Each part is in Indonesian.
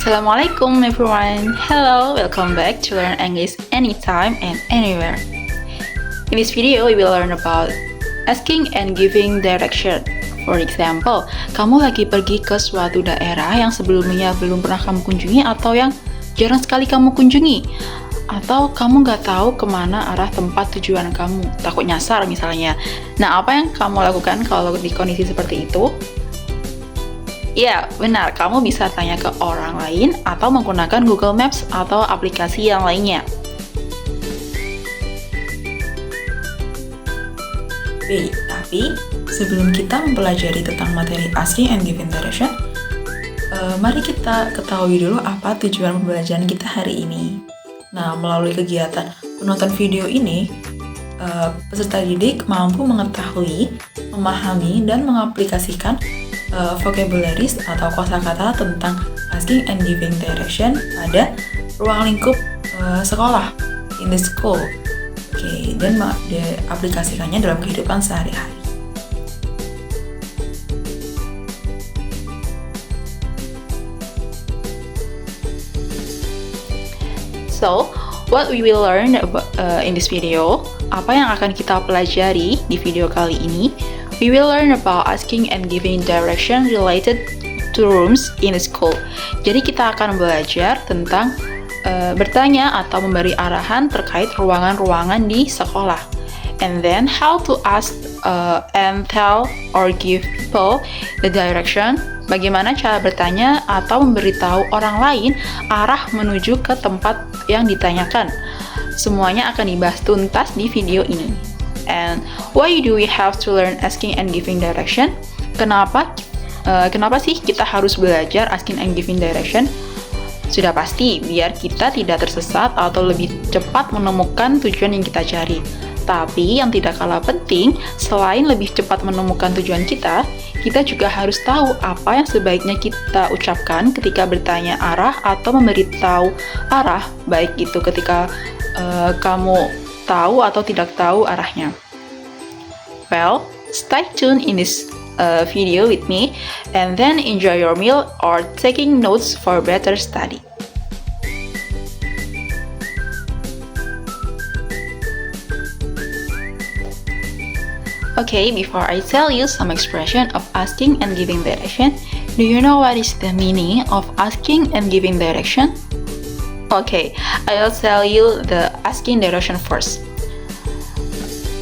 Assalamualaikum everyone. Hello, welcome back to Learn English Anytime and Anywhere. In this video, we will learn about asking and giving direction. For example, kamu lagi pergi ke suatu daerah yang sebelumnya belum pernah kamu kunjungi atau yang jarang sekali kamu kunjungi. Atau kamu nggak tahu kemana arah tempat tujuan kamu, takut nyasar misalnya. Nah, apa yang kamu lakukan kalau di kondisi seperti itu? Ya, benar, kamu bisa tanya ke orang lain atau menggunakan Google Maps atau aplikasi yang lainnya. Tapi sebelum kita mempelajari tentang materi asking and giving direction, mari kita ketahui dulu apa tujuan pembelajaran kita hari ini. Nah, melalui kegiatan penonton video ini, peserta didik mampu mengetahui, memahami, dan mengaplikasikan vocabularies atau kosakata tentang asking and giving direction pada ruang lingkup sekolah, in the school. Oke, dan diaplikasikannya dalam kehidupan sehari-hari. So, what we will learn in this video, apa yang akan kita pelajari di video kali ini? We will learn about asking and giving direction related to rooms in a school. Jadi kita akan belajar tentang bertanya atau memberi arahan terkait ruangan-ruangan di sekolah. And then how to ask and tell or give people the direction. Bagaimana cara bertanya atau memberitahu orang lain arah menuju ke tempat yang ditanyakan. Semuanya akan dibahas tuntas di video ini. And why do we have to learn asking and giving direction? Kenapa sih kita harus belajar asking and giving direction? Sudah pasti, biar kita tidak tersesat atau lebih cepat menemukan tujuan yang kita cari. Tapi yang tidak kalah penting, selain lebih cepat menemukan tujuan kita juga harus tahu apa yang sebaiknya kita ucapkan ketika bertanya arah atau memberitahu arah, baik itu ketika kamu tahu atau tidak tahu arahnya. Well, stay tuned in this video with me and then enjoy your meal or taking notes for better study. Okay, before I tell you some expression of asking and giving direction, do you know what is the meaning of asking and giving direction? Okay, I'll tell you the asking direction first.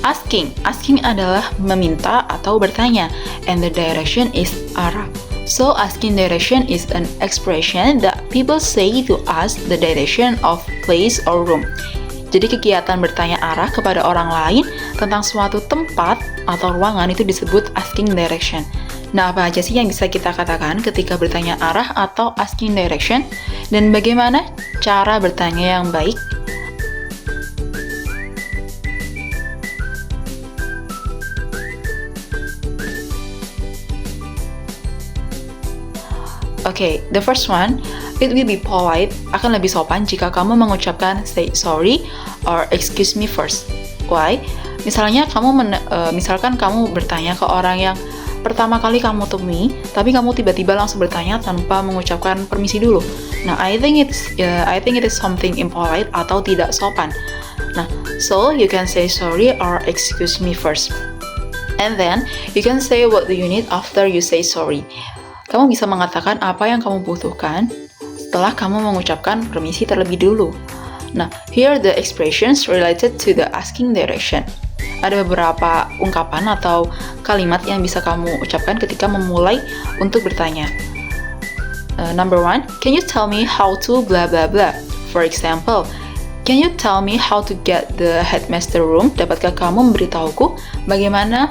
Asking adalah meminta atau bertanya, and the direction is arah. So asking direction is an expression that people say to ask the direction of place or room. Jadi kegiatan bertanya arah kepada orang lain tentang suatu tempat atau ruangan itu disebut asking direction. Nah, apa aja sih yang bisa kita katakan ketika bertanya arah atau asking direction? Dan bagaimana cara bertanya yang baik? Okay, the first one, it will be polite, akan lebih sopan jika kamu mengucapkan say sorry or excuse me first. Why? Misalnya misalkan kamu bertanya ke orang yang pertama kali kamu temui, tapi kamu tiba-tiba langsung bertanya tanpa mengucapkan permisi dulu. Nah, I think it is something impolite atau tidak sopan. Nah, so you can say sorry or excuse me first. And then you can say what do you need after you say sorry. Kamu bisa mengatakan apa yang kamu butuhkan setelah kamu mengucapkan permisi terlebih dulu. Nah, here the expressions related to the asking direction. Ada beberapa ungkapan atau kalimat yang bisa kamu ucapkan ketika memulai untuk bertanya. Number one, can you tell me how to blah blah blah? For example, can you tell me how to get the headmaster room? Dapatkah kamu memberitahuku bagaimana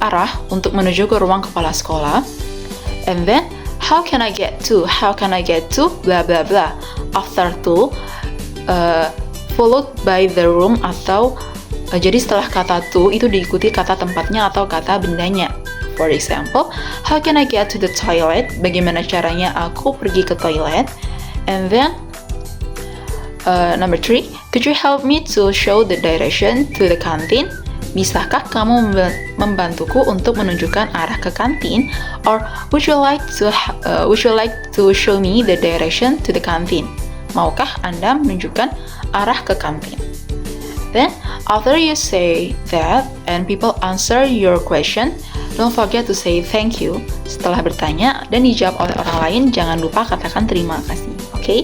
arah untuk menuju ke ruang kepala sekolah? And then, how can I get to blah blah blah? After to, followed by the room atau jadi setelah kata to itu diikuti kata tempatnya atau kata bendanya. For example, how can I get to the toilet? Bagaimana caranya aku pergi ke toilet? And then, number 3, could you help me to show the direction to the canteen? bisakah kamu membantuku untuk menunjukkan arah ke kantin? Or would you like to show me the direction to the canteen? Maukah Anda menunjukkan arah ke kantin? Then, after you say that and people answer your question, don't forget to say thank you. Setelah bertanya dan dijawab oleh orang lain, jangan lupa katakan terima kasih. Okay?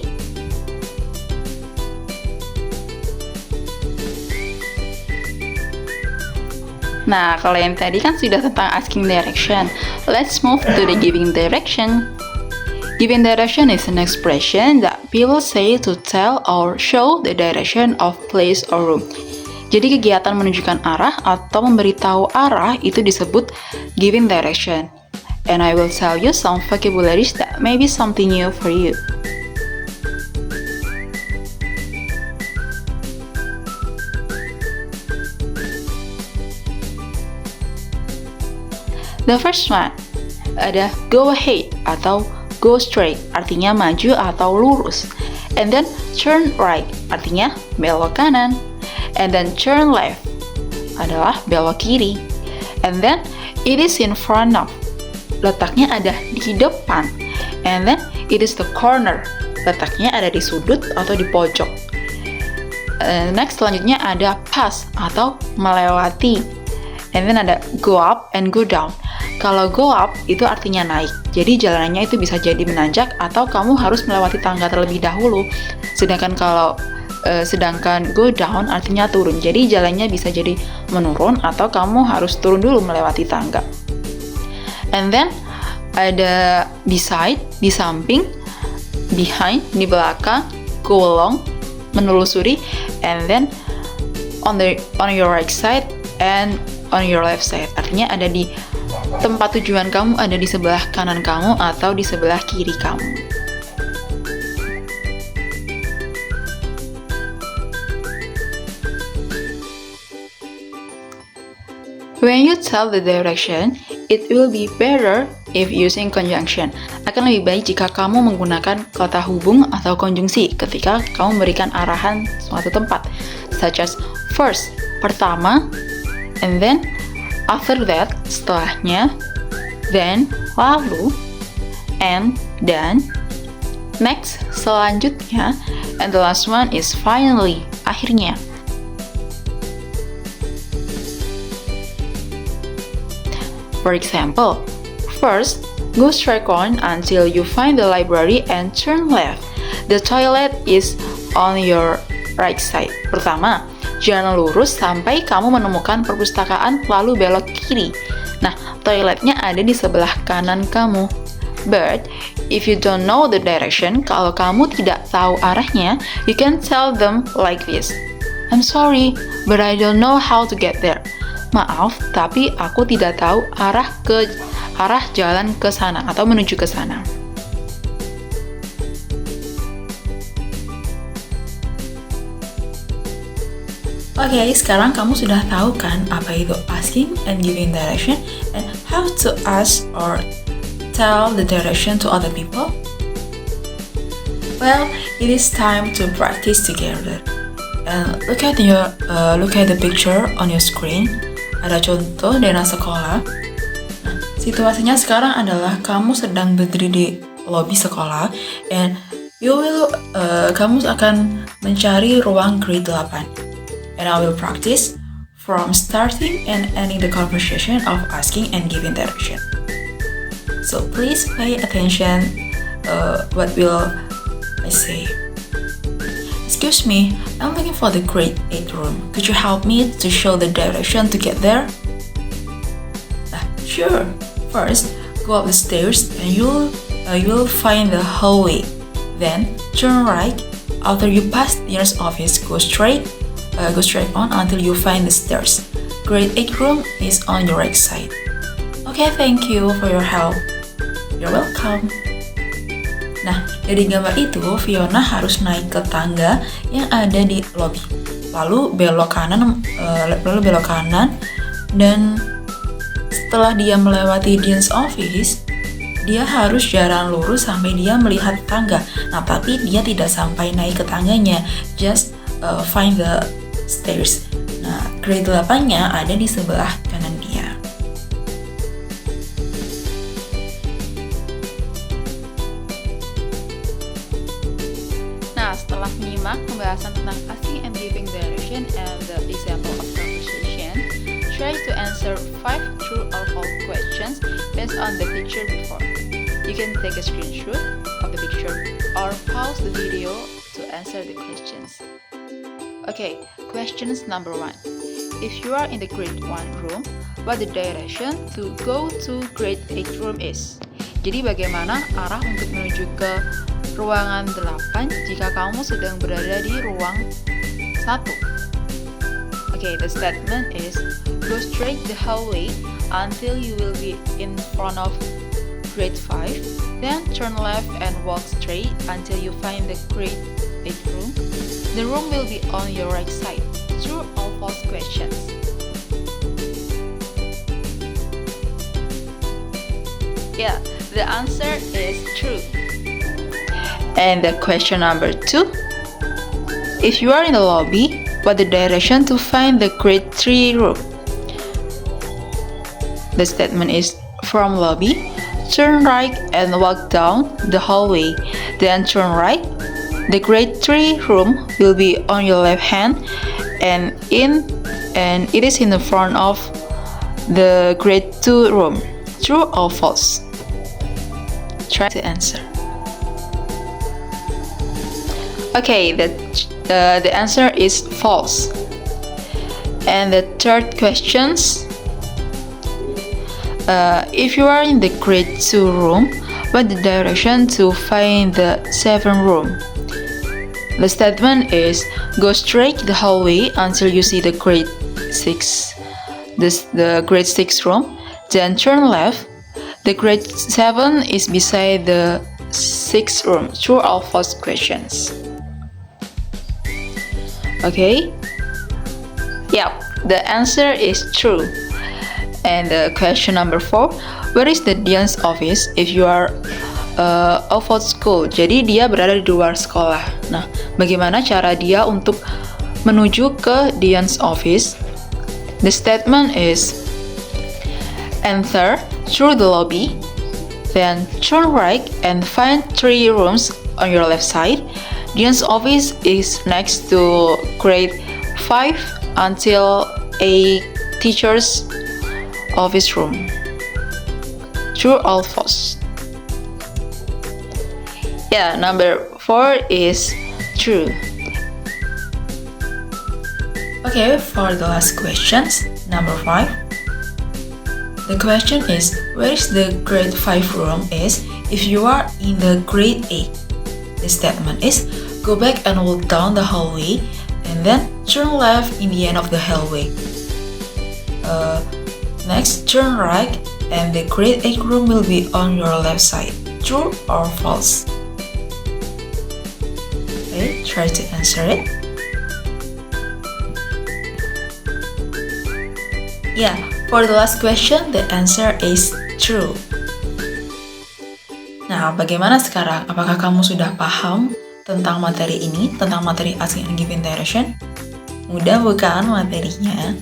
Nah, kalau yang tadi kan sudah tentang asking direction. Let's move to the giving direction. Giving direction is an expression that people say to tell or show the direction of place or room. Jadi kegiatan menunjukkan arah atau memberitahu arah itu disebut giving direction. And I will tell you some vocabularies that may be something new for you. The first one, ada go ahead atau go straight, artinya maju atau lurus. And then turn right, artinya belok kanan. And then turn left, adalah belok kiri. And then it is in front of, letaknya ada di depan. And then it is the corner, letaknya ada di sudut atau di pojok. Next selanjutnya ada pass atau melewati. And then ada go up and go down. Kalau go up itu artinya naik, jadi jalanannya itu bisa jadi menanjak atau kamu harus melewati tangga terlebih dahulu. Sedangkan go down artinya turun, jadi jalannya bisa jadi menurun atau kamu harus turun dulu melewati tangga. And then ada beside, di samping, behind, di belakang, go along, menelusuri, and then on your right side and on your left side, artinya ada di tempat tujuan kamu, ada di sebelah kanan kamu atau di sebelah kiri kamu. When you tell the direction, it will be better if using conjunction. Akan lebih baik jika kamu menggunakan kata hubung atau konjungsi ketika kamu memberikan arahan suatu tempat, such as first, pertama, and then after that, setelahnya, then, lalu, and, dan, next, selanjutnya, and the last one is finally, akhirnya. For example, first, go straight on until you find the library and turn left. The toilet is on your right side. Pertama, jalan lurus sampai kamu menemukan perpustakaan lalu belok kiri. Nah, toiletnya ada di sebelah kanan kamu. But, if you don't know the direction, kalau kamu tidak tahu arahnya, you can tell them like this. I'm sorry, but I don't know how to get there. Maaf, tapi aku tidak tahu arah jalan ke sana atau menuju ke sana. Oke, sekarang kamu sudah tahu kan apa itu asking and giving direction and how to ask or tell the direction to other people? Well, it is time to practice together. And look at the picture on your screen. Ada contoh dana sekolah. Nah, situasinya sekarang adalah kamu sedang berdiri di lobi sekolah and kamu akan mencari ruang grade 8. And I will practice from starting and ending the conversation of asking and giving direction. So please pay attention what will I say. Excuse me, I'm looking for the grade 8 room. Could you help me to show the direction to get there? Sure. First, go up the stairs and you'll find the hallway. Then turn right. After you pass the nurse office, go straight on until you find the stairs. Grade 8 room is on your right side. Okay, thank you for your help. You're welcome. Nah, dari gambar itu, Fiona harus naik ke tangga yang ada di lobi. Lalu belok kanan, dan setelah dia melewati Dean's office, dia harus jalan lurus sampai dia melihat tangga. Nah, tapi dia tidak sampai naik ke tangganya, just find the stairs. Nah, grade 8-nya ada di sebelah kanan dia. Nah, setelah menyimak pembahasan tentang asking and giving direction and the example of conversation, try to answer 5 true or false questions based on the picture before. You can take a screenshot of the picture or pause the video to answer the questions. Okay, questions number 1. If you are in the grade 1 room, what the direction to go to grade 8 room is? Jadi bagaimana arah untuk menuju ke ruangan 8 jika kamu sedang berada di ruang 1? Okay, the statement is, go straight the hallway until you will be in front of grade 5, then turn left and walk straight until you find the grade 8 room. The room will be on your right side. True or false questions? Yeah, the answer is true. And the question number 2. If you are in the lobby, what the direction to find the grade 3 room? The statement is, from lobby, turn right and walk down the hallway, then turn right. The grade 3 room will be on your left hand and it is in the front of the grade 2 room. True or false? Try to answer. Okay, the answer is false. And the third questions. If you are in the grade 2 room, what the direction to find the 7 room? The statement is, go straight the hallway until you see the grade 6. The grade 6 room, then turn left. The grade 7 is beside the 6th room. True or false questions? Okay. Yep, the answer is true. And the question number 4, where is the dean's office if you are out of school? Jadi dia berada di luar sekolah. Nah, bagaimana cara dia untuk menuju ke dean's office? The statement is, enter through the lobby, then turn right and find 3 rooms on your left side. Dean's office is next to grade 5 until a teacher's office room. True or false? Yeah, number 4 is true. Okay, for the last questions, number 5. The question is, where is the grade 5 room is if you are in the grade 8? The statement is, go back and walk down the hallway and then turn left in the end of the hallway. Next, turn right and the grade 8 room will be on your left side. True or false? Okay, try to answer it. Yeah, for the last question, the answer is true. Nah, bagaimana sekarang? Apakah kamu sudah paham tentang materi ini, tentang materi asking and giving direction? Mudah bukan materinya?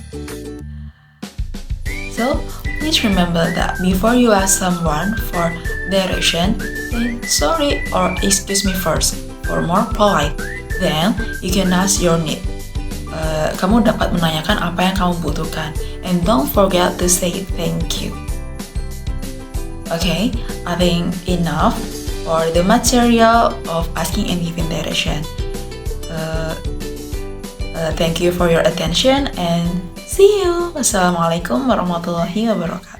So, please remember that before you ask someone for direction, say sorry or excuse me first for more polite. Then, you can ask your need. Kamu dapat menanyakan apa yang kamu butuhkan. And don't forget to say thank you. Okay, I think enough for the material of asking and giving direction. Thank you for your attention and see you. Wassalamualaikum warahmatullahi wabarakatuh.